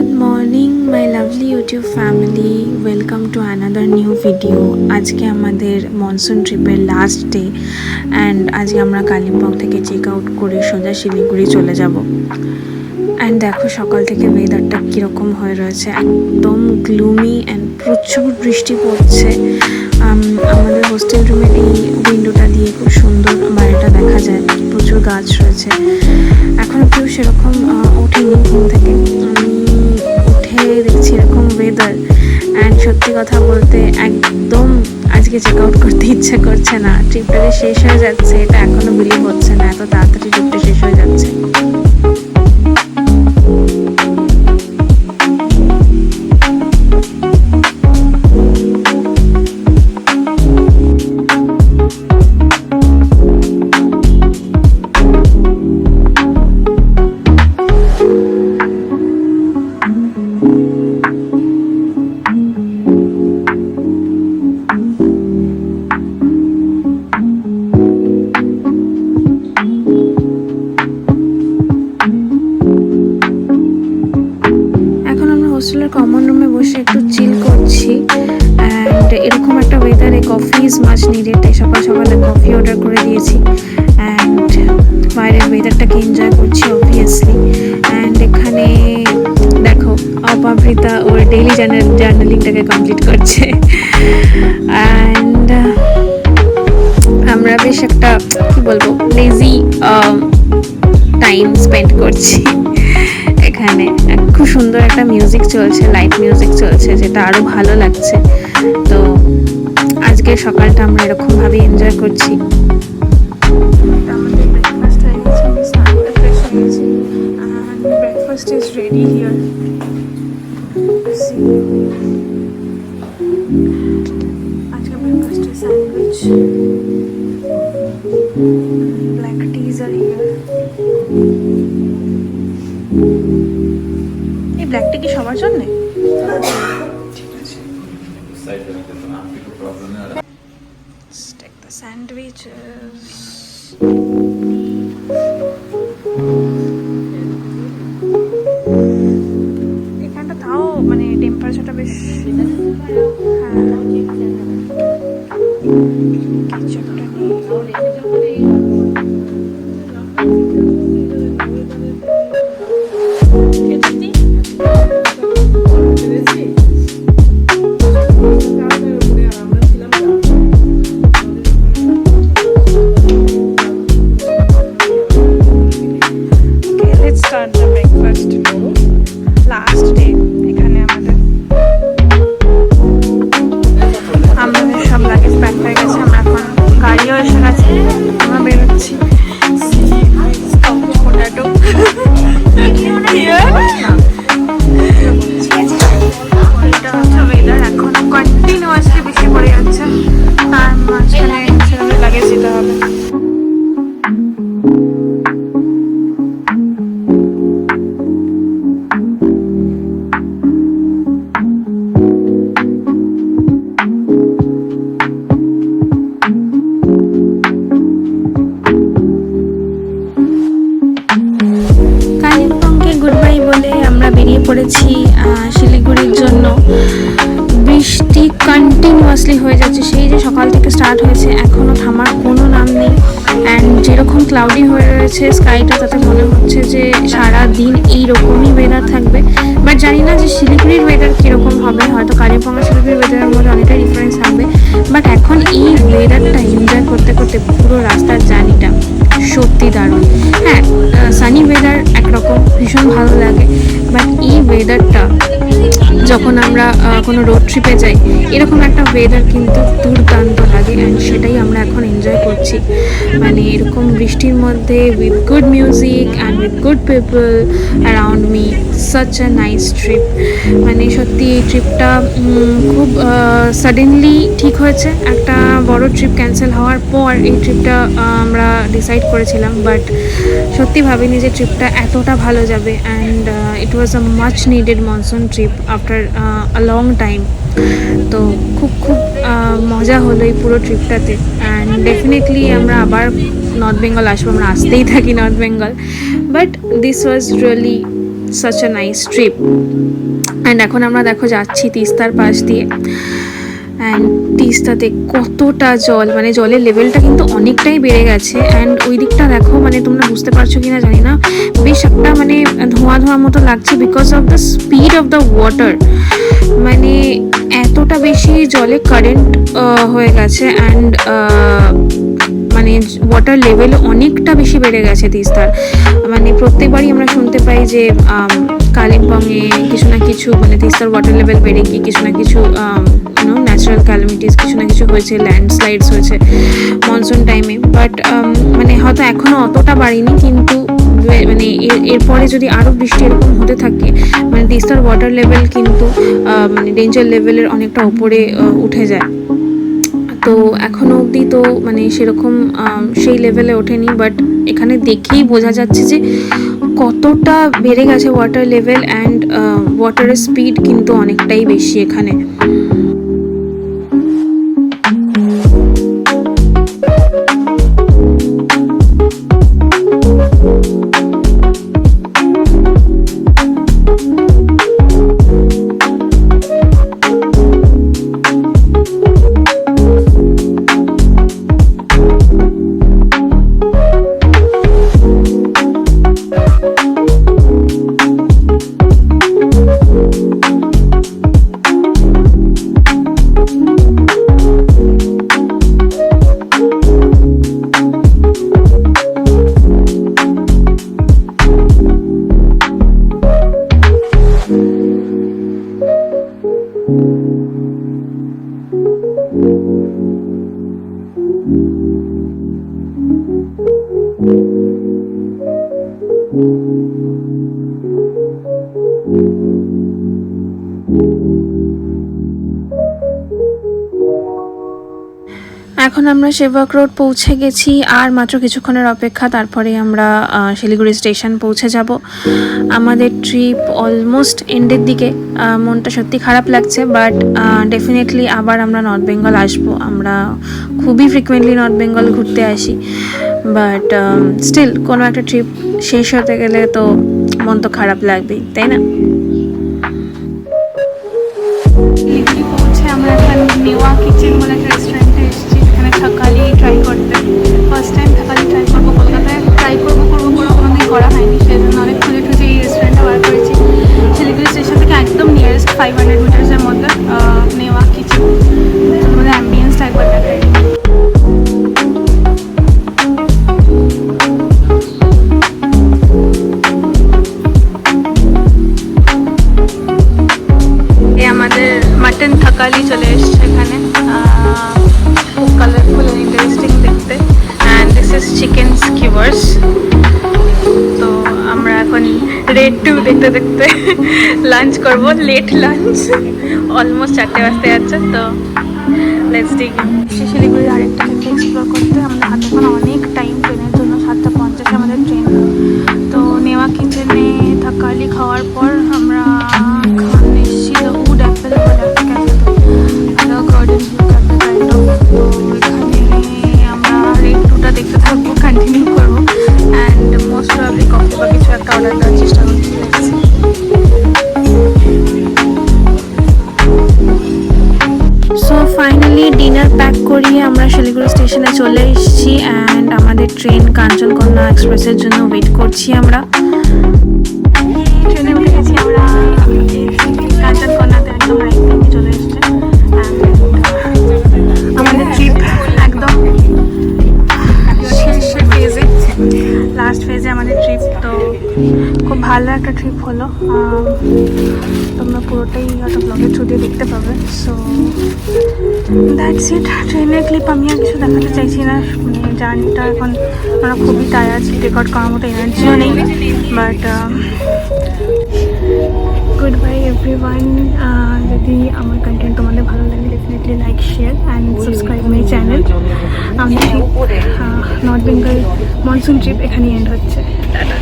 Good morning my lovely YouTube family, welcome to another new video. আজকে আমাদের monsoon ট্রিপের last day and আজকে আমরা কালিম্পং থেকে চেক আউট করে সোজা শিলিগুড়ি চলে যাব। অ্যান্ড দেখো সকাল থেকে ওয়েদারটা কীরকম হয়ে রয়েছে, একদম গ্লুমি অ্যান্ড প্রচুর বৃষ্টি পড়ছে। আমাদের হোস্টেল রুমের এই উইন্ডোটা দিয়ে খুব সুন্দর বাইরেটা দেখা যায়, প্রচুর গাছ রয়েছে। এখনও কেউ সেরকম ওঠেনি ঘুম থেকে, আমি উঠে দেখছি এরকম ওয়েদার অ্যান্ড সত্যি কথা বলতে একদম আজকে চেক আউট করতে ইচ্ছা করছে না। ট্রিপটা যে শেষ হয়ে যাচ্ছে এটা এখনও বিলিভ হচ্ছে না, এত তাড়াতাড়ি ট্রিপটা শেষ হয়ে যাচ্ছে। হোস্টেলের কমন রুমে বসে একটু চিল করছি অ্যান্ড এরকম একটা ওয়েদারে কফি ইজ মাচ নিডেড, তাই সকাল সকালে কফি অর্ডার করে দিয়েছি অ্যান্ড বাইরের ওয়েদারটাকে এনজয় করছি অবভিয়াসলি। অ্যান্ড এখানে দেখো অপাবৃতা ওর ডেইলি জার্নালিংটাকে কমপ্লিট করছে অ্যান্ড আমরা বেশ একটা কী বলবো লেজি টাইম স্পেন্ড করছি। এখানে খুব সুন্দর একটা মিউজিক চলছে, লাইট মিউজিক চলছে, যেটা আরও ভালো লাগছে। তো আজকে সকালটা আমরা এরকমভাবে এনজয় করছি। আমাদের ব্রেকফাস্ট হয়ে গেছে, আমি স্নান করে ফ্রেশ হয়ে গেছি and breakfast is ready here. আজকে ব্রেকফাস্টে স্যান্ডউইচ, ব্ল্যাক টিজ আর হিয়ার। এই ব্ল্যাক টি কি সবার জন্য? ঠিক আছে। Let's take the sandwiches. এখানটা তাও মানে টেম্পারেচারটা বেশ কিছুটা নেই। পড়েছি শিলিগুড়ির জন্য। বৃষ্টি কন্টিনিউয়াসলি হয়ে যাচ্ছে, সেই যে সকাল থেকে স্টার্ট হয়েছে এখনও থামার কোনো নাম নেই। অ্যান্ড যেরকম ক্লাউডি হয়ে রয়েছে স্কাইটা, তাতে মনে হচ্ছে যে সারা দিন এইরকমই ওয়েদার থাকবে। বাট জানি না যে শিলিগুড়ির ওয়েদার কীরকম হবে, হয়তো কালিম্পং আর শিলিগুড়ির ওয়েদারের মধ্যে অনেকটা ডিফারেন্স থাকবে। বাট এখন এই ওয়েদারটা এনজয় করতে করতে পুরো রাস্তার জার্নিটা সত্যি দারুণ। হ্যাঁ, সানি ওয়েদার একরকম ভীষণ ভালো লাগে, বাট এই ওয়েদারটা যখন আমরা কোনো রোড ট্রিপে যাই এরকম একটা ওয়েদার কিন্তু দুর্দান্ত লাগে অ্যান্ড সেটাই আমরা এখন এনজয় করছি। মানে এরকম বৃষ্টির মধ্যে with good music and with good people around me, such a nice trip. মানে সত্যি এই ট্রিপটা খুব সাডেনলি ঠিক হয়েছে। একটা বড় ট্রিপ ক্যান্সেল হওয়ার পর এই ট্রিপটা আমরা ডিসাইড করেছিলাম, বাট সত্যি ভাবিনি যে ট্রিপটা এতটা ভালো যাবে and it was a much needed monsoon trip after a long time. তো খুব মজা হলো এই পুরো ট্রিপটাতে অ্যান্ড ডেফিনেটলি আমরা আবার নর্থ বেঙ্গল আসবো, আমরা আসতেই থাকি north Bengal, but this was really such a nice trip. And এখন আমরা দেখো যাচ্ছি তিস্তার পাশ দিয়ে, অ্যান্ড তিস্তাতে কতটা জল, মানে জলের লেভেলটা কিন্তু অনেকটাই বেড়ে গেছে। অ্যান্ড ওই দিকটা দেখো, মানে তোমরা বুঝতে পারছো কি না জানি না, বেশ একটা মানে ধোঁয়া ধোঁয়া মতো লাগছে because of the speed of the water. মানে এতটা বেশি জলে কারেন্ট হয়ে গেছে, অ্যান্ড মানে ওয়াটার লেভেল অনেকটা বেশি বেড়ে গেছে তিস্তার। মানে প্রত্যেকবারই আমরা শুনতে পাই যে কালিম্পংয়ে কিছু না কিছু, মানে তিস্তার ওয়াটার লেভেল বেড়ে গিয়ে কিছু না কিছু ন্যাচারাল ক্যালামিটিস, কিছু না কিছু হয়েছে, ল্যান্ডস্লাইডস হয়েছে মনসুন টাইমে। বাট মানে হয়তো এখনও অতটা বাড়েনি, কিন্তু মানে এরপরে যদি আরও বৃষ্টি এরকম হতে থাকে, মানে তিস্তার ওয়াটার লেভেল কিন্তু মানে ডেঞ্জার লেভেলের অনেকটা উপরে উঠে যায়। তো এখনও অবধি তো মানে সেরকম সেই লেভেলে ওঠেনি, বাট এখানে দেখেই বোঝা যাচ্ছে যে কতটা বেড়ে গেছে ওয়াটার লেভেল, অ্যান্ড ওয়াটারের স্পিড কিন্তু অনেকটাই বেশি এখানে। এখন আমরা সেবক রোড পৌঁছে গেছি, আর মাত্র কিছুক্ষণের অপেক্ষা, তারপরে আমরা শিলিগুড়ি স্টেশন পৌঁছে যাব। আমাদের ট্রিপ অলমোস্ট এন্ডের দিকে, মনটা সত্যি খারাপ লাগছে, বাট ডেফিনেটলি আবার আমরা নর্থ বেঙ্গল আসবো। আমরা খুবই ফ্রিকুয়েন্টলি নর্থ বেঙ্গল ঘুরতে আসি, বাট স্টিল কোনো একটা ট্রিপ শেষ হতে গেলে তো মন তো খারাপ লাগবেই, তাই না? পৌঁছে আমরা এখন নেওয়া কিচেন বলে একটা রেস্টুরেন্টে এসেছি, এখানে থাকালি ট্রাই করতে। ফার্স্ট টাইম থাকালি ট্রাই করবো, কলকাতায় ট্রাই করবো কোনোদিন করা হয়নি, সেই জন্য অনেক খুঁজে টুজে এই রেস্টুরেন্টটা বার করেছি। শিলিগুড়ি স্টেশন থেকে একদম নিয়ারেস্ট 500 মিটার্সের মধ্যে নেওয়া কিচেন, তোমাদের অ্যাম্বিয়েন্সটা একবার দেখাই। আমাদের মাটন থাকালি চলে এসছে এখানে, খুব কালারফুল অ্যান্ড ইন্টারেস্টিং দেখতে। And this is chicken skewers. তো আমরা এখন রেড টু দেখতে দেখতে লাঞ্চ করবো, লেট লাঞ্চ, অলমোস্ট 4টে বাজতে যাচ্ছে। তো লেটস ডিগ ইন। শিলিগুড়ির আরেকটা ক্ষেত্রে এক্সপ্লোর করতে আমাদের হাতে এখন অনেক টাইম, ট্রেনের জন্য 7:50 আমাদের ট্রেন। তো নেওয়া কিচেনে থাকালি খাওয়ার পর আমরা দেখতে থাকবো, কন্টিনিউ করবো, অ্যান্ড মোস্ট প্রবাবলি কফি বা কিছু একটা অর্ডার দেওয়ার চেষ্টা করছি। সো ফাইনালি ডিনার প্যাক করিয়ে আমরা শিলিগুড়ি স্টেশনে চলে এসেছি, অ্যান্ড আমাদের ট্রেন কাঞ্চনকন্যা এক্সপ্রেসের জন্য ওয়েট করছি। আমরা ট্রেনে উঠে গেছি, আমরা কাঞ্চনকন্যাতে একদম রাইট টাইমে চলে এসেছে। আমাদের ট্রিপ একদম লাস্ট ফেজে আমাদের ট্রিপ। তো খুব ভালো একটা ট্রিপ হলো, তোমরা পুরোটাই হয়তো ব্লগের থ্রু দিয়ে দেখতে পাবে। So that's it. ট্রেনের ক্লিপ আমি আর কিছু দেখাতে চাইছি না, মানে জার্নিটা এখন আমরা খুবই টায়ার্ড, রেকর্ড করার মতো এনার্জিও নেই। But good bye everyone. যদি আমার কন্টেন্ট তোমাদের ভালো লাগে definitely like, share and subscribe my channel. আমাদের trip north Bengal monsoon trip এখানেই এন্ড হচ্ছে। টাটা।